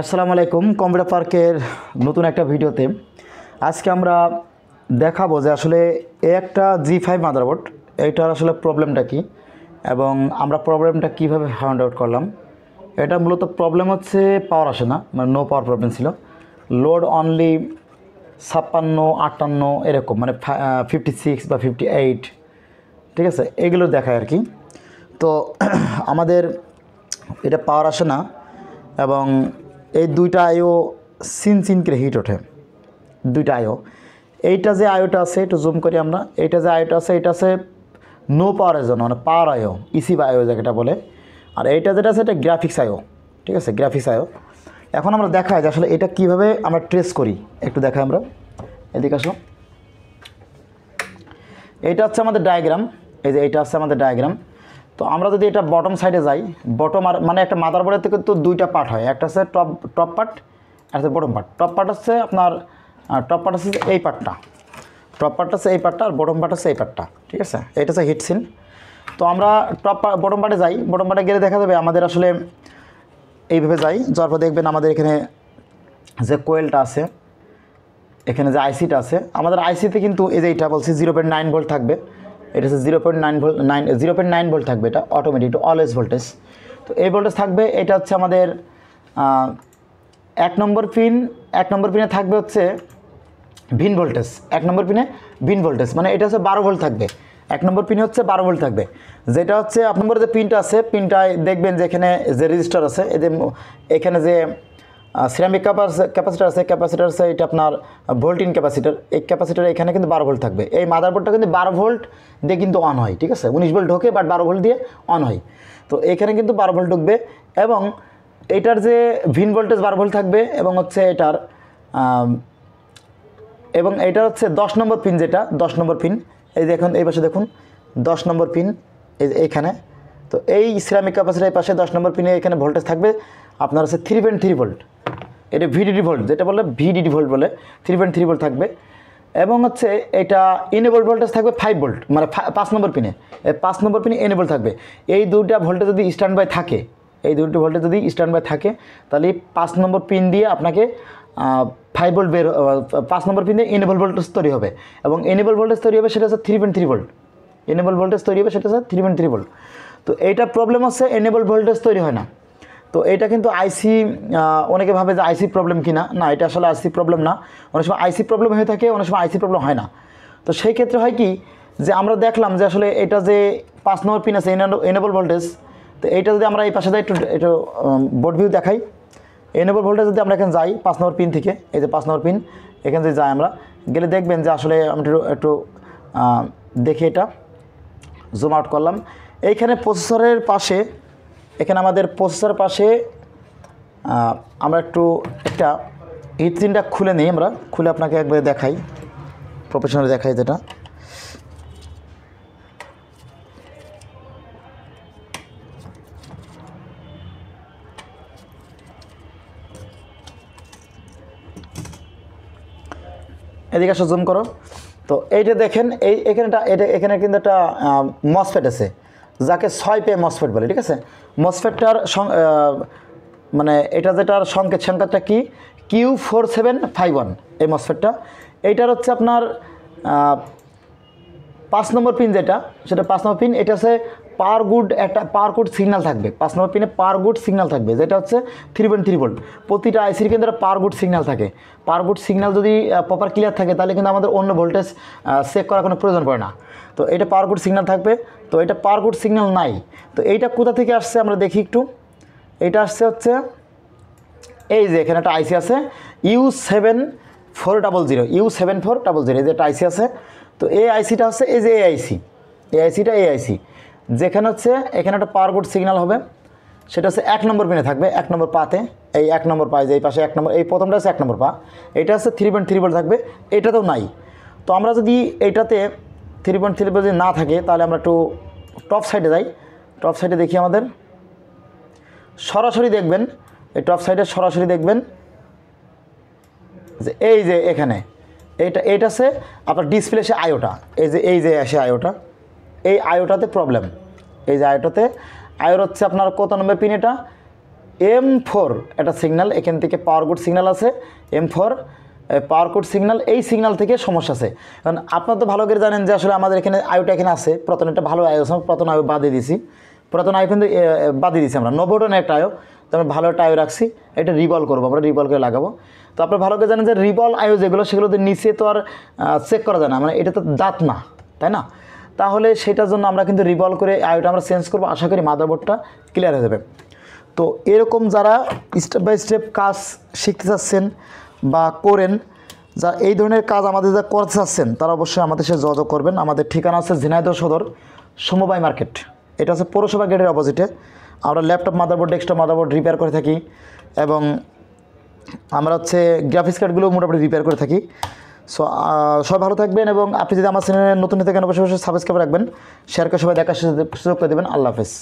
আসসালামু আলাইকুম। কম্পিউটার পার্কের নতুন একটা ভিডিওতে আজকে আমরা দেখাবো যে আসলে একটা G5 মাদারবোর্ড এইটার আসলে প্রবলেমটা কি এবং আমরা প্রবলেমটা কিভাবে ফাইন্ড আউট করলাম। এটা মূলত প্রবলেম হচ্ছে পাওয়ার আসে না, মানে নো পাওয়ার প্রবলেম ছিল। লোড অনলি 56-58 এরকম, মানে 56 বা 58, ঠিক আছে, এগুলো দেখায় আর কি। তো আমাদের এটা পাওয়ার আসে না এবং এই দুইটা আইও চিন করে হিট ওঠে, দুইটা আইও। এইটা যে আইওটা আছে একটু জুম করি আমরা, এইটা যে আইওটা আছে এটা আছে নো পাওয়ারের জন্য, মানে পাওয়ার আইও, ইসি বা আইও যেটা বলে। আর এইটা যেটা আছে এটা গ্রাফিক্স আইও, ঠিক আছে, গ্রাফিক্স আইও। এখন আমরা দেখাই যে আসলে এটা কীভাবে আমরা ট্রেস করি, একটু দেখাই আমরা। এদিকে আসো, এইটা হচ্ছে আমাদের ডায়াগ্রাম, এই যে এইটা হচ্ছে আমাদের ডায়াগ্রাম। তো আমরা যদি এটা বটম সাইডে যাই, বটম আর মানে একটা মাদারবোর্ডের থেকে তো দুইটা পার্ট হয়, একটা হচ্ছে টপ পার্ট আর হচ্ছে বটম পার্ট। টপ পার্ট হচ্ছে আপনার টপ পার্ট হচ্ছে এই পার্টটা, টপ পার্ট হচ্ছে এই পার্টটা, আর বটম পার্ট হচ্ছে এই পার্টটা, ঠিক আছে। এটা হচ্ছে হিট সিন। তো আমরা বটম পার্টে যাই, বটম পার্টে গেলে দেখা যাবে আমাদের আসলে এইভাবে যাই, যাওয়ার পর দেখবেন আমাদের এখানে যে কোয়েলটা আছে, এখানে যে আইসিটা আছে, আমাদের আইসিতে কিন্তু এই যে এইটা বলছি 0.9 ভোল্ট থাকবে। এটা হচ্ছে 0.9 ভোল্ট থাকবে, এটা অটোমেটিক, অলওয়েজ ভোল্টেজ। তো এই ভোল্টেজ থাকবে। এটা হচ্ছে আমাদের 1 নম্বর পিনে থাকবে হচ্ছে ভিন ভোল্টেজ, 1 নম্বর পিনে ভিন ভোল্টেজ, মানে এটা হচ্ছে 12 ভোল্ট থাকবে। 1 নম্বর পিনে হচ্ছে 12 ভোল্ট থাকবে। যেটা হচ্ছে 1 নম্বর যে পিনটা আছে, পিনটায় দেখবেন যে এখানে যে রেজিস্টার আছে, এখানে যে সিরামিক ক্যাপাসিটার আছে, এটা আপনার ভোল্টিন ক্যাপাসিটার। এই ক্যাপাসিটার এখানে কিন্তু 12 ভোল্ট থাকবে। এই মাদারবোর্ডটা কিন্তু 12 ভোল্ট দিয়ে কিন্তু অন হয়, ঠিক আছে। 19 ভোল্ট ঢোকে, বাট 12 ভোল্ট দিয়ে অন হয়। তো এখানে কিন্তু 12 ভোল্ট ঢুকবে এবং এটার যে ভিন ভোল্টেজ 12 ভোল্ট থাকবে এবং হচ্ছে এটার হচ্ছে 10 নম্বর পিন, যেটা 10 নম্বর পিন, এই দেখুন এই পাশে দেখুন 10 নম্বর পিন এইখানে। তো এই সিরামিক ক্যাপাসিটারের পাশে 10 নম্বর পিনে এখানে ভোল্টেজ থাকবে আপনার হচ্ছে 3.3 ভোল্ট। এটা ভিডিডি ভোল্ট, যেটা বলে ভিডিডি ভোল্ট বলে, 3.3 ভোল্ট থাকবে। এবং হচ্ছে এটা এনেবল ভোল্টেজ থাকবে 5 ভোল্ট, মানে 5 নম্বর পিনে, 5 নম্বর পিনে এনেবল থাকবে। এই দুইটা ভোল্টেজ যদি স্ট্যান্ড বাই থাকে, তাহলে 5 নম্বর পিন দিয়ে আপনাকে 5 ভোল্ট 5 নম্বর পিন দিয়ে এনেবল ভোল্টেজ তৈরি হবে। এবং এনেবল ভোল্টেজ তৈরি হবে সেটা হচ্ছে 3.3 ভোল্ট। এনেবল ভোল্টেজ তৈরি হবে সেটা হচ্ছে 3.3 ভোল্ট। তো এইটা প্রবলেম হচ্ছে এনেবল ভোল্টেজ তৈরি হয় না। তো এটা কিন্তু আইসি, অনেকে ভাবে যে আইসি প্রবলেম কিনা, না, এটা আসলে আইসি প্রবলেম না। অনেক সময় আইসি প্রবলেম হয়ে থাকে, অনেক সময় আইসি প্রবলেম হয় না। তো সেই ক্ষেত্রে হয় কি, যে আমরা দেখলাম যে আসলে এটা যে 5 নম্বর পিন আছে এনেবল ভোল্টেজ, তো এইটা যদি আমরা এই পাশে যাই, একটু বোর্ড ভিউ দেখাই। এনেবল ভোল্টেজ যদি আমরা এখানে যাই 5 নম্বর পিন থেকে, এই যে 5 নম্বর পিন, এখানে যদি যাই আমরা, গেলে দেখবেন যে আসলে আমি একটু দেখি, এটা জুম আউট করলাম। এইখানে প্রসেসরের পাশে, এখানে আমাদের প্রসেসরের পাশে আমরা একটু একটা হিট সিনটা খুলে নিই, আমরা খুলে আপনাকে একবারে দেখাই, প্রফেশনাল দেখাই। যেটা এদিকে আসো, জুম করো। তো এইটা দেখেন, এখানে কিন্তু একটা মসফেট আছে, যাকে 6 পে মসফেট বলে, ঠিক আছে। মসফেটটার মানে এটা যেটার সংকেতটা কি, Q4751, এই মসফেটটা। এইটার হচ্ছে আপনার 5 নম্বর পিন, যেটা সেটা 5 নম্বর পিন, এটা হচ্ছে পাওয়ার গুড সিগন্যাল থাকবে। 5 নম্বর পিনে পাওয়ার গুড সিগন্যাল থাকবে, যেটা হচ্ছে 3.3 ভোল্ট। প্রতিটা আইসির কিন্তু একটা পাওয়ার গুড সিগন্যাল থাকে। পাওয়ার গুড সিগন্যাল যদি প্রপার ক্লিয়ার থাকে, তাহলে কিন্তু আমাদের অন্য ভোল্টেজ চেক করার কোনো প্রয়োজন পড়ে না। তো এটা পাওয়ার গুড সিগন্যাল থাকবে। তো এটা পাওয়ার গুড সিগন্যাল নাই। তো এইটা কোথা থেকে আসছে আমরা দেখি একটু। এটা আসছে হচ্ছে এই যে এখানে একটা আইসি আছে U7400, এই যে একটা আইসি আছে। তো এই আইসিটা হচ্ছে এই যে এই আইসি, যেখানে হচ্ছে এখানে একটা পাওয়ার গুড সিগন্যাল হবে, সেটা হচ্ছে 1 নম্বর পিনে থাকবে, 1 নম্বর পাতে, এই 1 নম্বর পা, যে এই পাশে 1 নম্বর, এই প্রথমটা হচ্ছে 1 নম্বর পা, এটা হচ্ছে 3.3 ভোল্ট থাকবে। এটাতেও নাই। তো আমরা যদি এইটাতে 3.3 ভোল্ট যদি না থাকে, তাহলে আমরা একটু টপ সাইডে যাই। টপ সাইডে দেখি, আমাদের সরাসরি দেখবেন, এই টপ সাইডে সরাসরি দেখবেন যে এই যে এখানে এইটা আছে আপনার ডিসপ্লে, সে আইওটা, এই যে আসে আইওটা, এই আইওটাতে প্রবলেম। এই যে আইওর হচ্ছে আপনার কত নম্বর পিন, এটা M4 একটা সিগন্যাল, এখান থেকে পাওয়ার কোড সিগন্যাল আছে M4 পাওয়ার কোড সিগন্যাল, এই সিগন্যাল থেকে সমস্যা আছে। কারণ আপনারা তো ভালো করে জানেন যে আসলে আমাদের এখানে আয়ুটা এখানে আছে, প্রথম একটা ভালো আয়ু আছে, প্রথম আয়ু বাদ দিয়ে দিয়েছি, পুরাতন আয়ু কিন্তু বাদ দিয়ে দিয়েছি আমরা, 90 টনের একটা আয়ু, তো আমরা ভালো একটা আয়ু রাখছি, এটা রিভলভ করবো, আমরা রিভলভ করে লাগাবো। তো আপনারা ভালো করে জানেন যে রিভলভ আয়ু যেগুলো সেগুলো তো নিচে তো আর চেক করা যায় না, মানে এটা তো দাঁত না, তাই না? তাহলে সেটার জন্য আমরা কিন্তু রিভলভ করে আয়ুটা আমরা চেঞ্জ করবো, আশা করি মাদারবোর্ডটা ক্লিয়ার হয়ে যাবে। তো এরকম যারা স্টেপ বাই স্টেপ কাজ শিখতে চাচ্ছেন বা করেন, যা এই ধরনের কাজ আমাদের যা করতে চাচ্ছেন, তারা অবশ্যই আমাদের সাথে যোগাযোগ করবেন। আমাদের ঠিকানা হচ্ছে ঝিনাইদহ সদর সমবায় মার্কেট, এটা হচ্ছে পৌরসভা গেটের অপোজিটে। আমরা laptop motherboard, desktop motherboard repair করে থাকি, এবং আমরা হচ্ছে গ্রাফিক্স কার্ডগুলো মোটামুটি রিপেয়ার করে থাকি। সো সবাই ভালো থাকবেন, এবং আপনি যদি আমার চ্যানেলে নতুন থাকেন অবশ্যই সাবস্ক্রাইব রাখবেন, শেয়ার করে সবাই দেখার সুযোগ করে দেবেন। আল্লাহ হাফেজ।